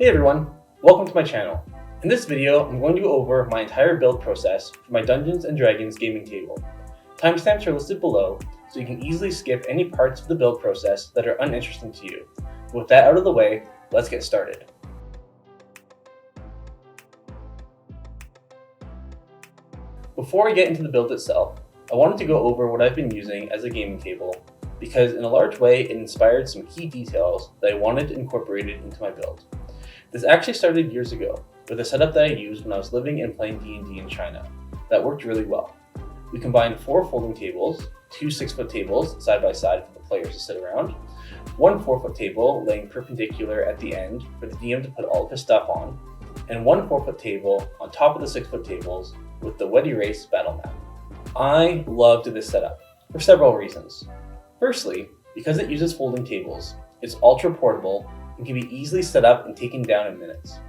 Hey everyone, welcome to my channel. In this video, I'm going to go over my entire build process for my Dungeons & Dragons gaming table. Timestamps are listed below, so you can easily skip any parts of the build process that are uninteresting to you. With that out of the way, let's get started. Before I get into the build itself, I wanted to go over what I've been using as a gaming table, because in a large way it inspired some key details that I wanted incorporated into my build. This actually started years ago with a setup that I used when I was living and playing D&D in China. That worked really well. We combined 4 folding tables, 2 6-foot tables side by side for the players to sit around, 1 4-foot table laying perpendicular at the end for the DM to put all of his stuff on, and 1 4-foot table on top of the 6-foot tables with the wet erase battle map. I loved this setup for several reasons. Firstly, because it uses folding tables, it's ultra portable and can be easily set up and taken down in minutes.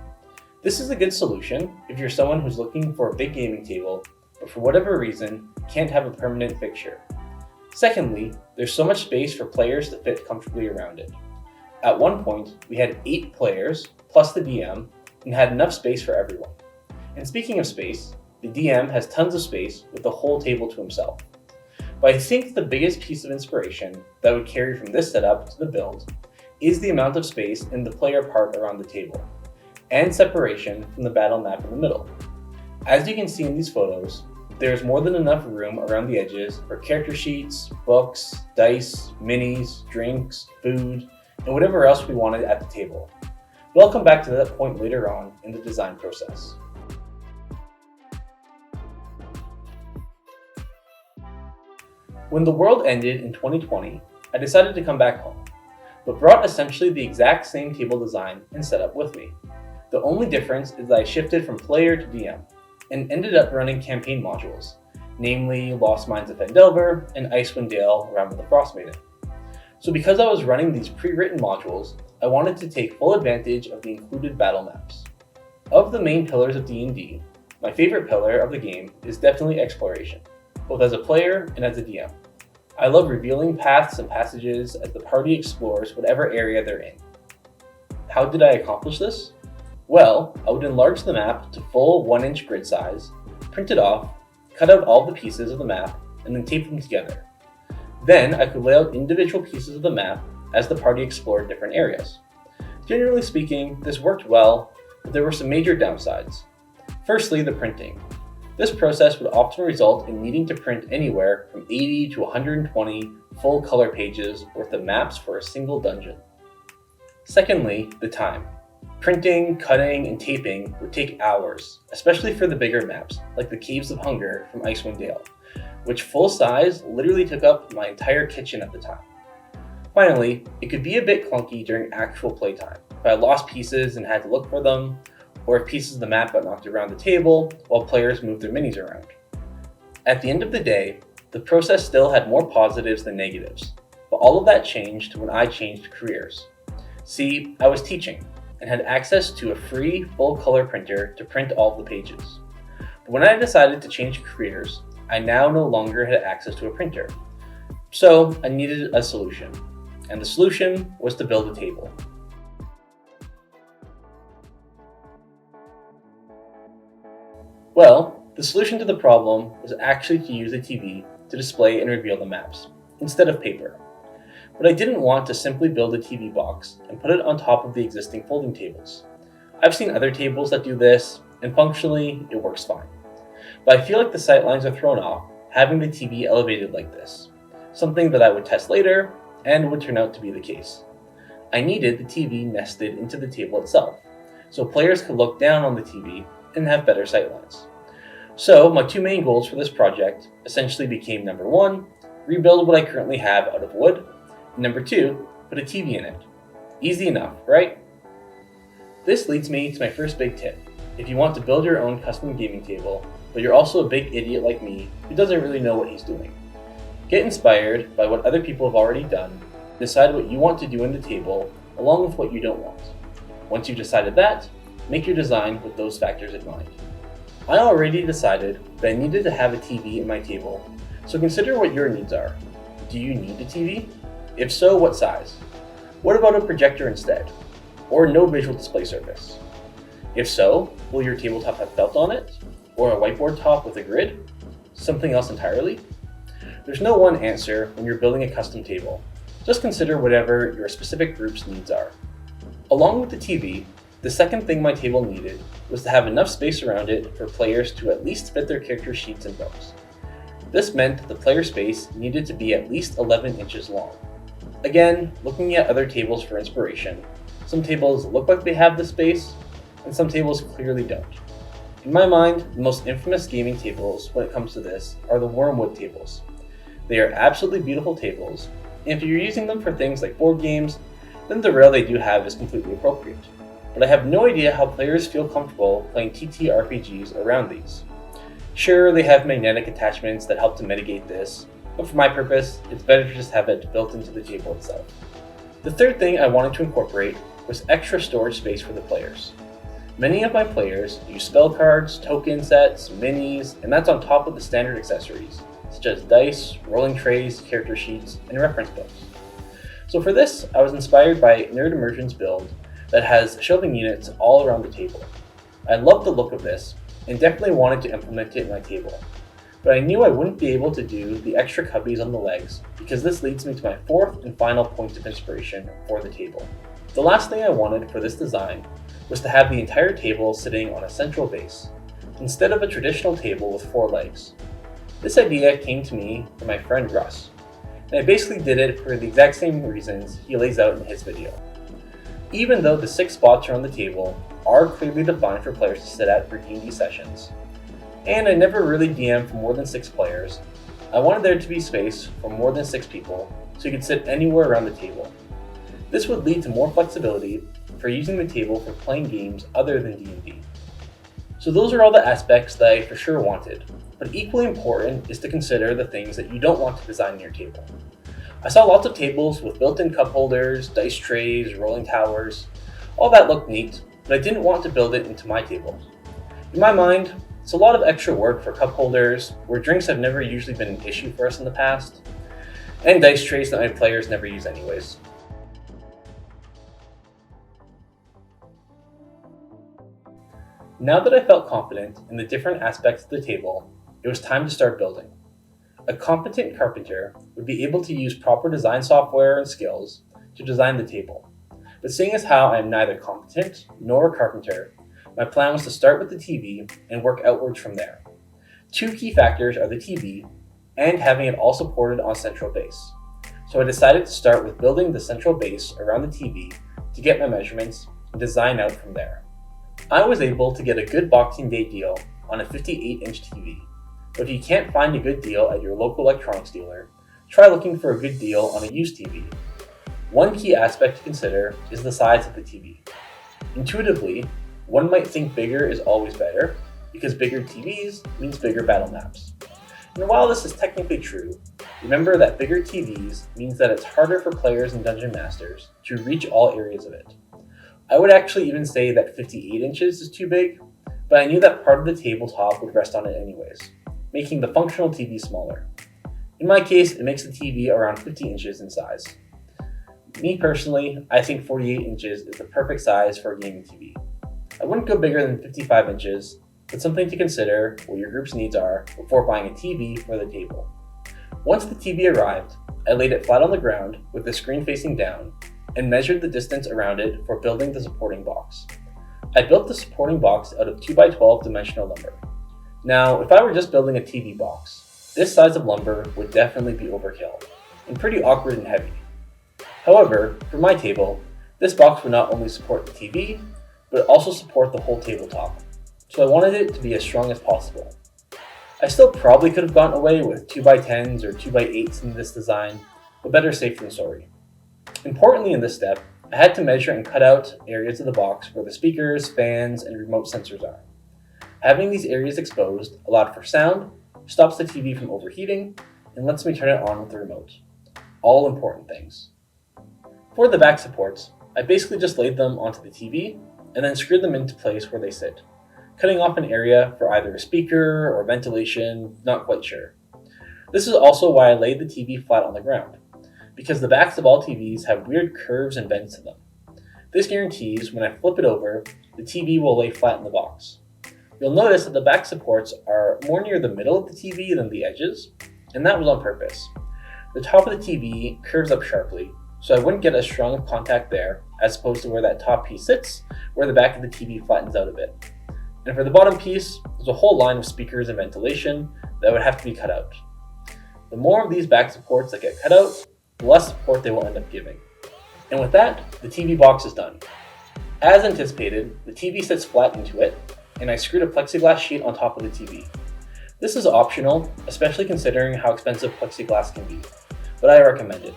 This is a good solution if you're someone who's looking for a big gaming table, but for whatever reason can't have a permanent fixture. Secondly, there's so much space for players to fit comfortably around it. At one point, we had 8 players plus the DM and had enough space for everyone. And speaking of space, the DM has tons of space with the whole table to himself. But I think the biggest piece of inspiration that would carry from this setup to the build is the amount of space in the player part around the table, and separation from the battle map in the middle. As you can see in these photos, there's more than enough room around the edges for character sheets, books, dice, minis, drinks, food, and whatever else we wanted at the table. But I'll come back to that point later on in the design process. When the world ended in 2020, I decided to come back home, but brought essentially the exact same table design and setup with me. The only difference is that I shifted from player to DM, and ended up running campaign modules, namely Lost Mines of Phandelver and Icewind Dale Realm of the Frostmaiden. So because I was running these pre-written modules, I wanted to take full advantage of the included battle maps. Of the main pillars of D&D, my favorite pillar of the game is definitely exploration, both as a player and as a DM. I love revealing paths and passages as the party explores whatever area they're in. How did I accomplish this? Well, I would enlarge the map to full 1-inch grid size, print it off, cut out all the pieces of the map, and then tape them together. Then I could lay out individual pieces of the map as the party explored different areas. Generally speaking, this worked well, but there were some major downsides. Firstly, the printing. This process would often result in needing to print anywhere from 80 to 120 full color pages worth of maps for a single dungeon. Secondly, the time. Printing, cutting, and taping would take hours, especially for the bigger maps, like the Caves of Hunger from Icewind Dale, which full size literally took up my entire kitchen at the time. Finally, it could be a bit clunky during actual playtime, if I lost pieces and had to look for them, or if pieces of the map got knocked around the table while players moved their minis around. At the end of the day, the process still had more positives than negatives, but all of that changed when I changed careers. See, I was teaching and had access to a free full-color printer to print all the pages. But when I decided to change careers, I now no longer had access to a printer. So I needed a solution, and the solution was to build a table. Well, the solution to the problem was actually to use a TV to display and reveal the maps, instead of paper. But I didn't want to simply build a TV box and put it on top of the existing folding tables. I've seen other tables that do this, and functionally, it works fine. But I feel like the sightlines are thrown off having the TV elevated like this, something that I would test later, and would turn out to be the case. I needed the TV nested into the table itself, so players could look down on the TV and have better sightlines. So my 2 main goals for this project essentially became number 1, rebuild what I currently have out of wood, and number 2, put a TV in it. Easy enough, right? This leads me to my first big tip. If you want to build your own custom gaming table, but you're also a big idiot like me who doesn't really know what he's doing, get inspired by what other people have already done, decide what you want to do in the table along with what you don't want. Once you've decided that, make your design with those factors in mind. I already decided that I needed to have a TV in my table, so consider what your needs are. Do you need a TV? If so, what size? What about a projector instead? or no visual display surface? If so, will your tabletop have felt on it? Or a whiteboard top with a grid? Something else entirely? There's no one answer when you're building a custom table. Just consider whatever your specific group's needs are. Along with the TV, the second thing my table needed was to have enough space around it for players to at least fit their character sheets and books. This meant that the player space needed to be at least 11 inches long. Again, looking at other tables for inspiration, some tables look like they have the space, and some tables clearly don't. In my mind, the most infamous gaming tables when it comes to this are the Wyrmwood tables. They are absolutely beautiful tables, and if you're using them for things like board games, then the rail they do have is completely appropriate. But I have no idea how players feel comfortable playing TTRPGs around these. Sure, they have magnetic attachments that help to mitigate this, but for my purpose, it's better to just have it built into the table itself. The third thing I wanted to incorporate was extra storage space for the players. Many of my players use spell cards, token sets, minis, and that's on top of the standard accessories, such as dice, rolling trays, character sheets, and reference books. So for this, I was inspired by Nerd Immersion's build that has shelving units all around the table. I loved the look of this, and definitely wanted to implement it in my table. But I knew I wouldn't be able to do the extra cubbies on the legs, because this leads me to my fourth and final point of inspiration for the table. The last thing I wanted for this design was to have the entire table sitting on a central base, instead of a traditional table with 4 legs. This idea came to me from my friend Russ, and I basically did it for the exact same reasons he lays out in his video. Even though the 6 spots around the table are clearly defined for players to sit at for D&D sessions, and I never really DM'd for more than 6 players, I wanted there to be space for more than 6 people so you could sit anywhere around the table. This would lead to more flexibility for using the table for playing games other than D&D. So those are all the aspects that I for sure wanted, but equally important is to consider the things that you don't want to design in your table. I saw lots of tables with built-in cup holders, dice trays, rolling towers. All that looked neat, but I didn't want to build it into my table. In my mind, it's a lot of extra work for cup holders, where drinks have never usually been an issue for us in the past, and dice trays that my players never use anyways. Now that I felt confident in the different aspects of the table, it was time to start building. A competent carpenter would be able to use proper design software and skills to design the table. But seeing as how I am neither competent nor a carpenter, my plan was to start with the TV and work outwards from there. 2 key factors are the TV and having it all supported on central base. So I decided to start with building the central base around the TV to get my measurements and design out from there. I was able to get a good Boxing Day deal on a 58-inch TV. But if you can't find a good deal at your local electronics dealer, try looking for a good deal on a used TV. One key aspect to consider is the size of the TV. Intuitively, one might think bigger is always better, because bigger TVs means bigger battle maps. And while this is technically true, remember that bigger TVs means that it's harder for players and dungeon masters to reach all areas of it. I would actually even say that 58 inches is too big, but I knew that part of the tabletop would rest on it anyways, making the functional TV smaller. In my case, it makes the TV around 50 inches in size. Me personally, I think 48 inches is the perfect size for a gaming TV. I wouldn't go bigger than 55 inches, but something to consider what your group's needs are before buying a TV for the table. Once the TV arrived, I laid it flat on the ground with the screen facing down and measured the distance around it for building the supporting box. I built the supporting box out of 2x12 dimensional lumber. Now, if I were just building a TV box, this size of lumber would definitely be overkill, and pretty awkward and heavy. However, for my table, this box would not only support the TV, but also support the whole tabletop, so I wanted it to be as strong as possible. I still probably could have gotten away with 2x10s or 2x8s in this design, but better safe than sorry. Importantly in this step, I had to measure and cut out areas of the box where the speakers, fans, and remote sensors are. Having these areas exposed allowed for sound, stops the TV from overheating, and lets me turn it on with the remote. All important things. For the back supports, I basically just laid them onto the TV and then screwed them into place where they sit, cutting off an area for either a speaker or ventilation, not quite sure. This is also why I laid the TV flat on the ground, because the backs of all TVs have weird curves and bends to them. This guarantees when I flip it over, the TV will lay flat in the box. You'll notice that the back supports are more near the middle of the TV than the edges, and that was on purpose. The top of the TV curves up sharply, so I wouldn't get as strong of contact there as opposed to where that top piece sits, where the back of the TV flattens out a bit. And for the bottom piece, there's a whole line of speakers and ventilation that would have to be cut out. The more of these back supports that get cut out, the less support they will end up giving. And with that, the TV box is done. As anticipated, the TV sits flat into it, and I screwed a plexiglass sheet on top of the TV. This is optional, especially considering how expensive plexiglass can be, but I recommend it.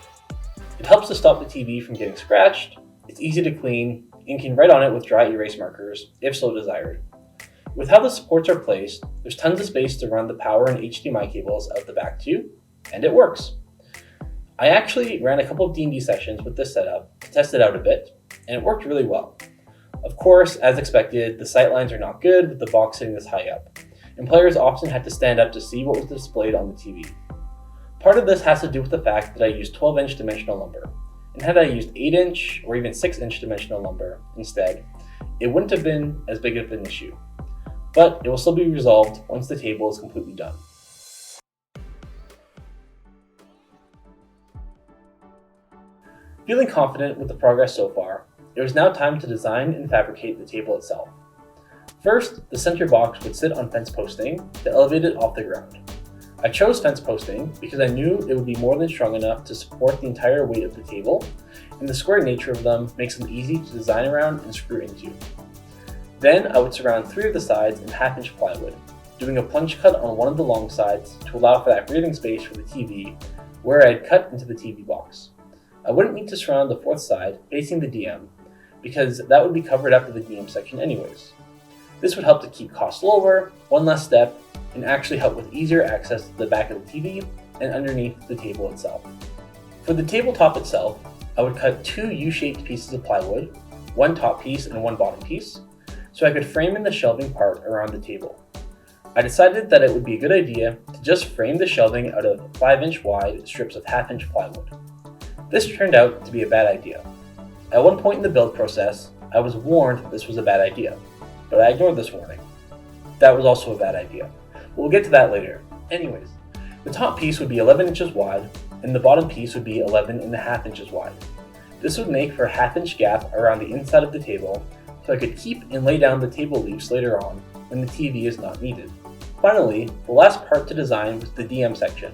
It helps to stop the TV from getting scratched, it's easy to clean, and can write on it with dry erase markers, if so desired. With how the supports are placed, there's tons of space to run the power and HDMI cables out the back too, and it works. I actually ran a couple of D&D sessions with this setup to test it out a bit, and it worked really well. Of course, as expected, the sightlines are not good with the box sitting this high up, and players often had to stand up to see what was displayed on the TV. Part of this has to do with the fact that I used 12-inch dimensional lumber, and had I used 8-inch or even 6-inch dimensional lumber instead, it wouldn't have been as big of an issue. But it will still be resolved once the table is completely done. Feeling confident with the progress so far, it was now time to design and fabricate the table itself. First, the center box would sit on fence posting to elevate it off the ground. I chose fence posting because I knew it would be more than strong enough to support the entire weight of the table, and the square nature of them makes them easy to design around and screw into. Then I would surround 3 of the sides in 1/2-inch plywood, doing a plunge cut on one of the long sides to allow for that breathing space for the TV, where I had cut into the TV box. I wouldn't need to surround the 4th side facing the DM, because that would be covered up to the DM section anyways. This would help to keep costs lower, one less step, and actually help with easier access to the back of the TV and underneath the table itself. For the tabletop itself, I would cut 2 U-shaped pieces of plywood, one top piece and one bottom piece, so I could frame in the shelving part around the table. I decided that it would be a good idea to just frame the shelving out of 5-inch wide strips of 1/2-inch plywood. This turned out to be a bad idea. At one point in the build process, I was warned that this was a bad idea, but I ignored this warning. That was also a bad idea. We'll get to that later. Anyways, the top piece would be 11 inches wide, and the bottom piece would be 11.5 inches wide. This would make for a 1/2-inch gap around the inside of the table, so I could keep and lay down the table leaves later on when the TV is not needed. Finally, the last part to design was the DM section.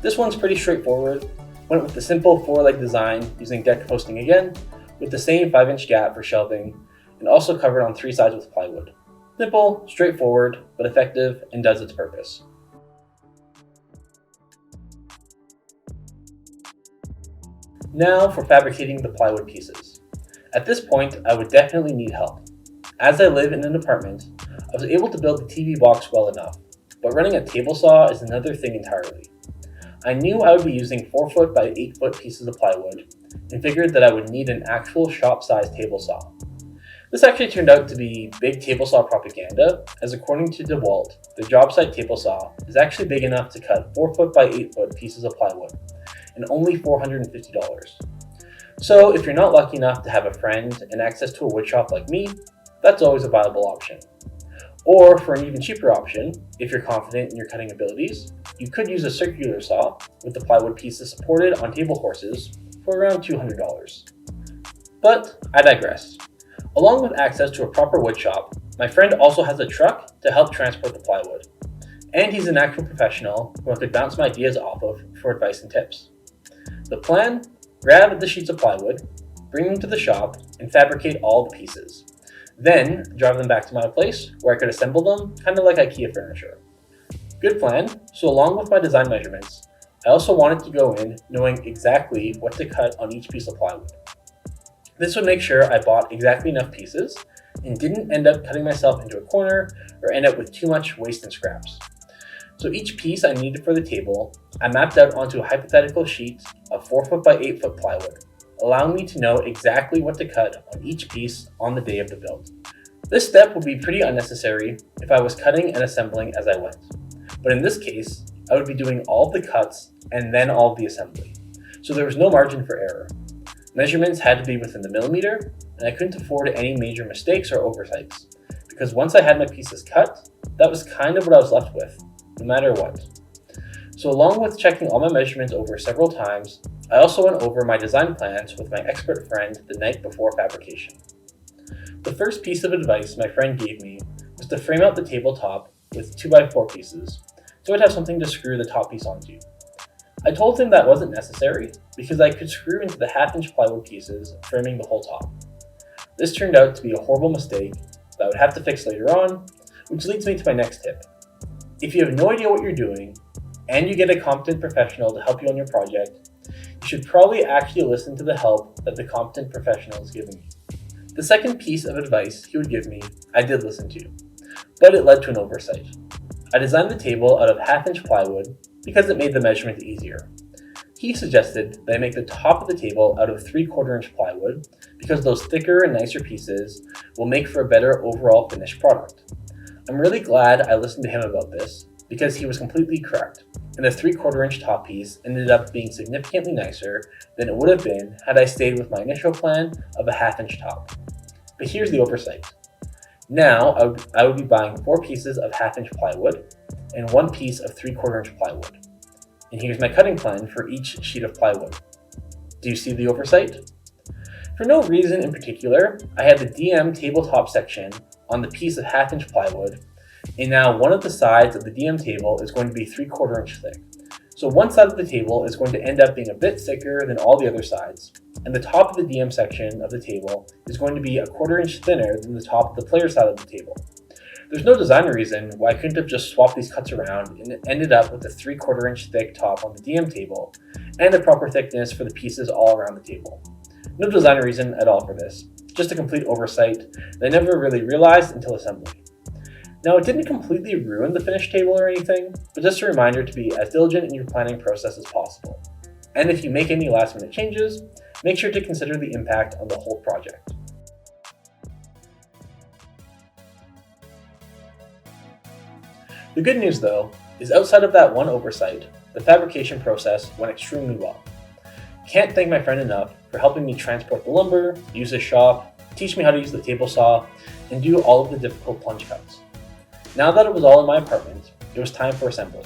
This one's pretty straightforward. Went with the simple 4-leg design using deck posting again, with the same 5-inch gap for shelving, and also covered on 3 sides with plywood. Simple, straightforward, but effective and does its purpose. Now for fabricating the plywood pieces. At this point, I would definitely need help. As I live in an apartment, I was able to build the TV box well enough, but running a table saw is another thing entirely. I knew I would be using 4-foot by 8-foot pieces of plywood, and figured that I would need an actual shop-sized table saw. This actually turned out to be big table saw propaganda, as according to DeWalt, the job site table saw is actually big enough to cut 4-foot by 8-foot pieces of plywood, and only $450. So if you're not lucky enough to have a friend and access to a wood shop like me, that's always a viable option. Or for an even cheaper option, if you're confident in your cutting abilities, you could use a circular saw with the plywood pieces supported on table horses for around $200. But I digress. Along with access to a proper wood shop, my friend also has a truck to help transport the plywood. And he's an actual professional who I could bounce my ideas off of for advice and tips. The plan? Grab the sheets of plywood, bring them to the shop, and fabricate all the pieces. Then drive them back to my place where I could assemble them kind of like IKEA furniture. Good plan, so along with my design measurements, I also wanted to go in knowing exactly what to cut on each piece of plywood. This would make sure I bought exactly enough pieces and didn't end up cutting myself into a corner or end up with too much waste and scraps. So each piece I needed for the table, I mapped out onto a hypothetical sheet of 4-foot by 8-foot plywood, allowing me to know exactly what to cut on each piece on the day of the build. This step would be pretty unnecessary if I was cutting and assembling as I went, but in this case, I would be doing all of the cuts and then all of the assembly, so there was no margin for error. Measurements had to be within the millimeter, and I couldn't afford any major mistakes or oversights, because once I had my pieces cut, that was kind of what I was left with, no matter what. So along with checking all my measurements over several times, I also went over my design plans with my expert friend the night before fabrication. The first piece of advice my friend gave me was to frame out the tabletop with 2x4 pieces, so I'd have something to screw the top piece onto. I told him that wasn't necessary because I could screw into the 1/2-inch plywood pieces, framing the whole top. This turned out to be a horrible mistake that I would have to fix later on, which leads me to my next tip. If you have no idea what you're doing, and you get a competent professional to help you on your project, you should probably actually listen to the help that the competent professional is giving you. The second piece of advice he would give me, I did listen to, but it led to an oversight. I designed the table out of 1/2-inch plywood because it made the measurement easier. He suggested that I make the top of the table out of 3/4-inch plywood because those thicker and nicer pieces will make for a better overall finished product. I'm really glad I listened to him about this because he was completely correct, and the 3/4-inch top piece ended up being significantly nicer than it would have been had I stayed with my initial plan of a 1/2-inch top. But here's the oversight. Now I would be buying 4 pieces of 1/2-inch plywood and 1 piece of 3/4-inch plywood. And here's my cutting plan for each sheet of plywood. Do you see the oversight? For no reason in particular, I had the DM tabletop section on the piece of 1/2-inch plywood, and now one of the sides of the DM table is going to be 3/4-inch thick. So one side of the table is going to end up being a bit thicker than all the other sides, and the top of the DM section of the table is going to be a 1/4-inch thinner than the top of the player side of the table. There's no design reason why I couldn't have just swapped these cuts around and ended up with a 3/4-inch thick top on the DM table and the proper thickness for the pieces all around the table. No design reason at all for this, just a complete oversight that I never really realized until assembly. Now, it didn't completely ruin the finished table or anything, but just a reminder to be as diligent in your planning process as possible. And if you make any last minute changes, make sure to consider the impact on the whole project. The good news, though, is outside of that one oversight, the fabrication process went extremely well. Can't thank my friend enough for helping me transport the lumber, use his shop, teach me how to use the table saw, and do all of the difficult plunge cuts. Now that it was all in my apartment, it was time for assembly.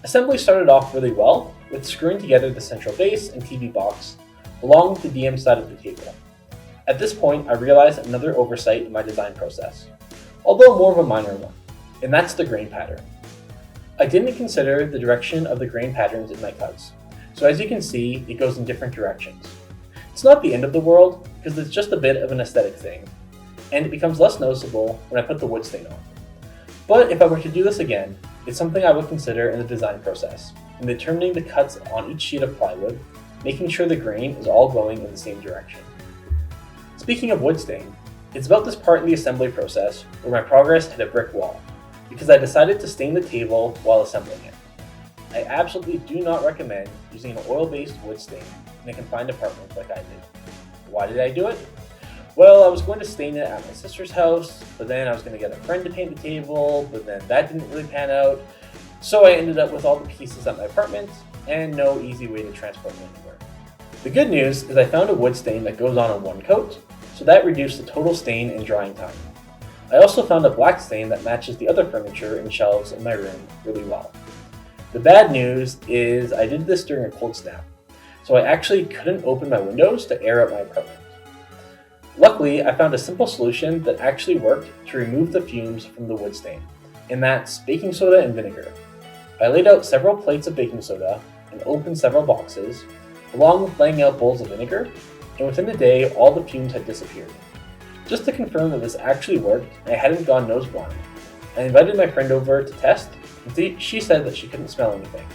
Assembly started off really well, with screwing together the central base and TV box, along with the DM side of the table. At this point, I realized another oversight in my design process, although more of a minor one, and that's the grain pattern. I didn't consider the direction of the grain patterns in my cuts, so as you can see, it goes in different directions. It's not the end of the world, because it's just a bit of an aesthetic thing, and it becomes less noticeable when I put the wood stain on. But if I were to do this again, it's something I would consider in the design process, in determining the cuts on each sheet of plywood, making sure the grain is all going in the same direction. Speaking of wood stain, it's about this part in the assembly process where my progress hit a brick wall, because I decided to stain the table while assembling it. I absolutely do not recommend using an oil-based wood stain in a confined apartment like I did. Why did I do it? Well, I was going to stain it at my sister's house, but then I was going to get a friend to paint the table, but then that didn't really pan out. So I ended up with all the pieces at my apartment and no easy way to transport them anywhere. The good news is I found a wood stain that goes on in one coat, so that reduced the total stain and drying time. I also found a black stain that matches the other furniture and shelves in my room really well. The bad news is I did this during a cold snap, so I actually couldn't open my windows to air out my apartment. Luckily, I found a simple solution that actually worked to remove the fumes from the wood stain, and that's baking soda and vinegar. I laid out several plates of baking soda and opened several boxes, along with laying out bowls of vinegar, and within a day, all the fumes had disappeared. Just to confirm that this actually worked and I hadn't gone nose blind, I invited my friend over to test, and she said that she couldn't smell anything.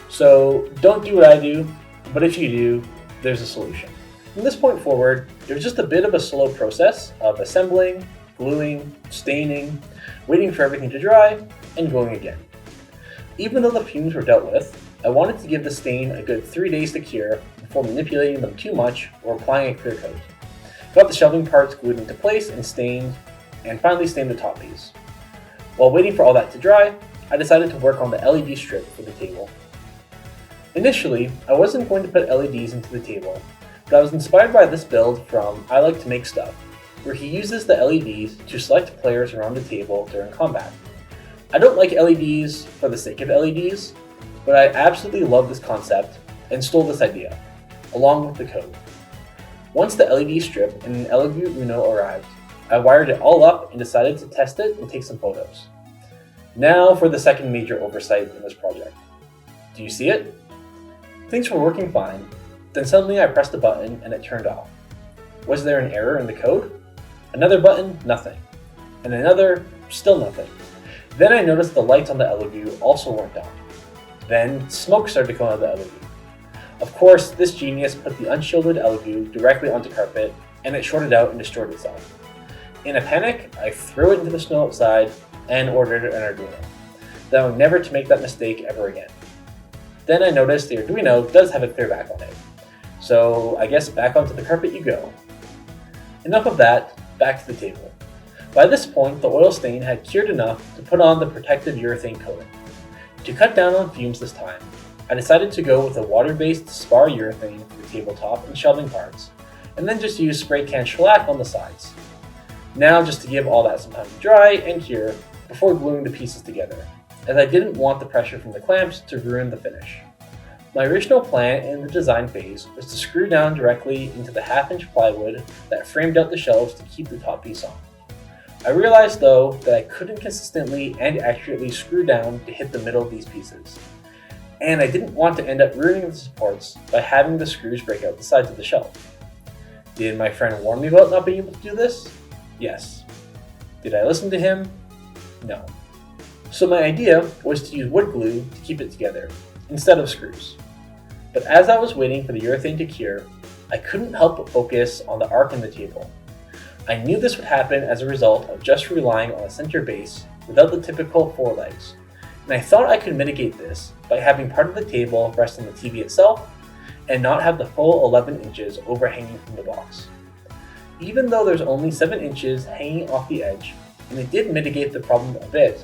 So don't do what I do, but if you do, there's a solution. From this point forward, it was just a bit of a slow process of assembling, gluing, staining, waiting for everything to dry, and going again. Even though the fumes were dealt with, I wanted to give the stain a good 3 days to cure before manipulating them too much or applying a clear coat. Got the shelving parts glued into place and stained, and finally stained the top piece. While waiting for all that to dry, I decided to work on the LED strip for the table. Initially, I wasn't going to put LEDs into the table, but I was inspired by this build from I Like to Make Stuff, where he uses the LEDs to select players around the table during combat. I don't like LEDs for the sake of LEDs, but I absolutely love this concept and stole this idea, along with the code. Once the LED strip and an Elegoo Uno arrived, I wired it all up and decided to test it and take some photos. Now for the second major oversight in this project. Do you see it? Things were working fine, then suddenly I pressed a button and it turned off. Was there an error in the code? Another button, nothing. And another, still nothing. Then I noticed the lights on the Elegoo also weren't on. Then smoke started to come out of the Elegoo. Of course, this genius put the unshielded Elegoo directly onto carpet and it shorted out and destroyed itself. In a panic, I threw it into the snow outside and ordered an Arduino, vowing never to make that mistake ever again. Then I noticed the Arduino does have a clear back on it, so I guess back onto the carpet you go. Enough of that, back to the table. By this point, the oil stain had cured enough to put on the protective urethane coating. To cut down on fumes this time, I decided to go with a water-based spar urethane for the tabletop and shelving parts, and then just use spray can shellac on the sides. Now just to give all that some time to dry and cure before gluing the pieces together, as I didn't want the pressure from the clamps to ruin the finish. My original plan in the design phase was to screw down directly into the 1/2-inch plywood that framed out the shelves to keep the top piece on. I realized though that I couldn't consistently and accurately screw down to hit the middle of these pieces, and I didn't want to end up ruining the supports by having the screws break out the sides of the shelf. Did my friend warn me about not being able to do this? Yes. Did I listen to him? No. So my idea was to use wood glue to keep it together, instead of screws. But as I was waiting for the urethane to cure, I couldn't help but focus on the arc in the table. I knew this would happen as a result of just relying on a center base without the typical 4 legs, and I thought I could mitigate this by having part of the table rest on the TV itself and not have the full 11 inches overhanging from the box. Even though there's only 7 inches hanging off the edge, and it did mitigate the problem a bit,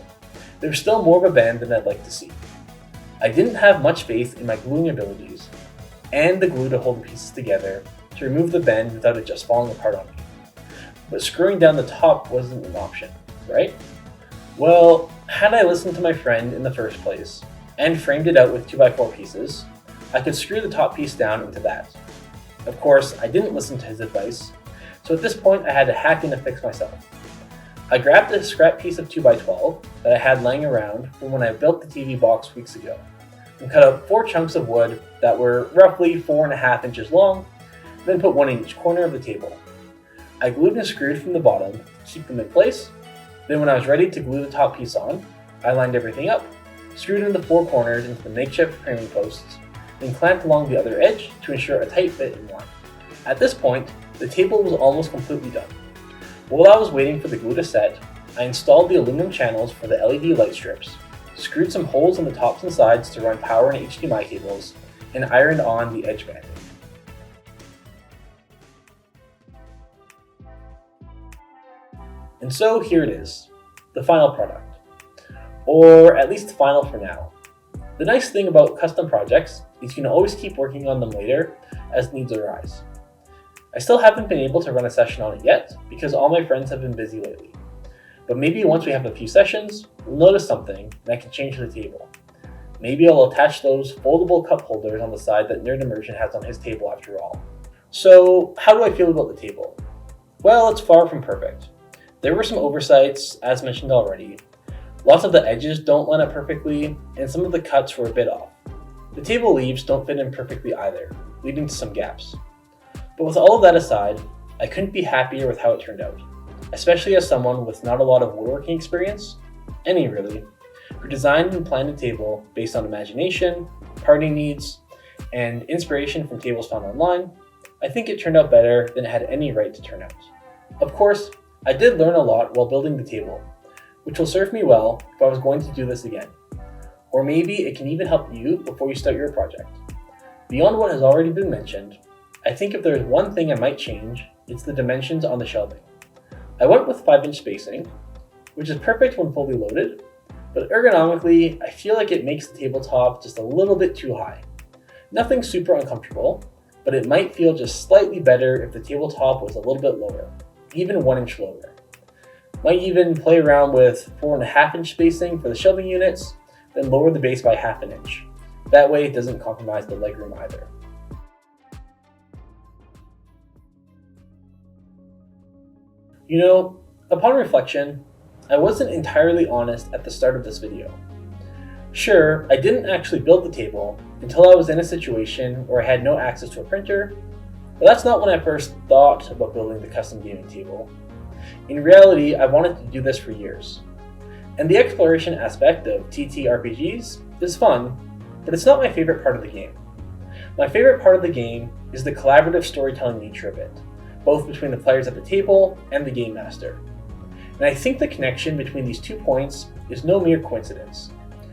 there's still more of a bend than I'd like to see. I didn't have much faith in my gluing abilities, and the glue to hold the pieces together to remove the bend without it just falling apart on me. But screwing down the top wasn't an option, right? Well, had I listened to my friend in the first place, and framed it out with 2x4 pieces, I could screw the top piece down into that. Of course, I didn't listen to his advice, so at this point I had to hack in a fix myself. I grabbed a scrap piece of 2x12 that I had laying around from when I built the TV box weeks ago, and cut out 4 chunks of wood that were roughly 4.5 inches long, then put one in each corner of the table. I glued and screwed from the bottom to keep them in place, then when I was ready to glue the top piece on, I lined everything up, screwed in the 4 corners into the makeshift framing posts, then clamped along the other edge to ensure a tight fit in line. At this point, the table was almost completely done. While I was waiting for the glue to set, I installed the aluminum channels for the LED light strips, screwed some holes in the tops and sides to run power and HDMI cables, and ironed on the edge banding. And so here it is, the final product. Or at least final for now. The nice thing about custom projects is you can always keep working on them later as needs arise. I still haven't been able to run a session on it yet because all my friends have been busy lately. But maybe once we have a few sessions, we'll notice something and I can change the table. Maybe I'll attach those foldable cup holders on the side that Nerd Immersion has on his table after all. So how do I feel about the table? Well, it's far from perfect. There were some oversights, as mentioned already. Lots of the edges don't line up perfectly, and some of the cuts were a bit off. The table leaves don't fit in perfectly either, leading to some gaps. But with all of that aside, I couldn't be happier with how it turned out, especially as someone with not a lot of woodworking experience, any really, who designed and planned a table based on imagination, party needs, and inspiration from tables found online. I think it turned out better than it had any right to turn out. Of course, I did learn a lot while building the table, which will serve me well if I was going to do this again. Or maybe it can even help you before you start your project. Beyond what has already been mentioned, I think if there's one thing I might change, it's the dimensions on the shelving. I went with 5-inch spacing, which is perfect when fully loaded, but ergonomically, I feel like it makes the tabletop just a little bit too high. Nothing super uncomfortable, but it might feel just slightly better if the tabletop was a little bit lower, even 1 inch lower. Might even play around with 4.5 inch spacing for the shelving units, then lower the base by 1/2 inch. That way it doesn't compromise the legroom either. You know, upon reflection, I wasn't entirely honest at the start of this video. Sure, I didn't actually build the table until I was in a situation where I had no access to a printer, but that's not when I first thought about building the custom gaming table. In reality, I wanted to do this for years. And the exploration aspect of TTRPGs is fun, but it's not my favorite part of the game. My favorite part of the game is the collaborative storytelling nature of it, both between the players at the table and the game master. And I think the connection between these 2 points is no mere coincidence.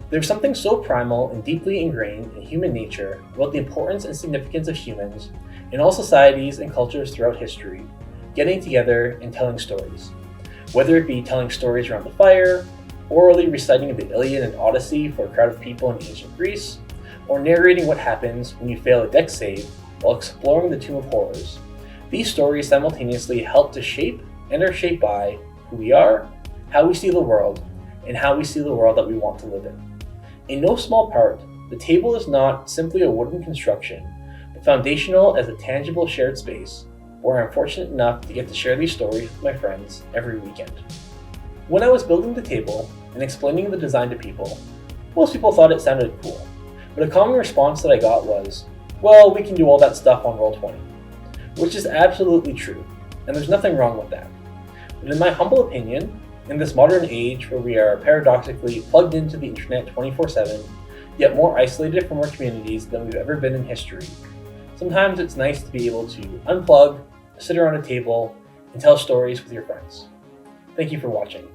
There's something so primal and deeply ingrained in human nature about the importance and significance of humans in all societies and cultures throughout history, getting together and telling stories. Whether it be telling stories around the fire, orally reciting the Iliad and Odyssey for a crowd of people in ancient Greece, or narrating what happens when you fail a dex save while exploring the Tomb of Horrors. These stories simultaneously help to shape and are shaped by who we are, how we see the world, and how we see the world that we want to live in. In no small part, the table is not simply a wooden construction, but foundational as a tangible shared space where I'm fortunate enough to get to share these stories with my friends every weekend. When I was building the table and explaining the design to people, most people thought it sounded cool, but a common response that I got was, well, we can do all that stuff on Roll20, which is absolutely true, and there's nothing wrong with that. But in my humble opinion, in this modern age where we are paradoxically plugged into the internet 24/7, yet more isolated from our communities than we've ever been in history, sometimes it's nice to be able to unplug, sit around a table, and tell stories with your friends. Thank you for watching.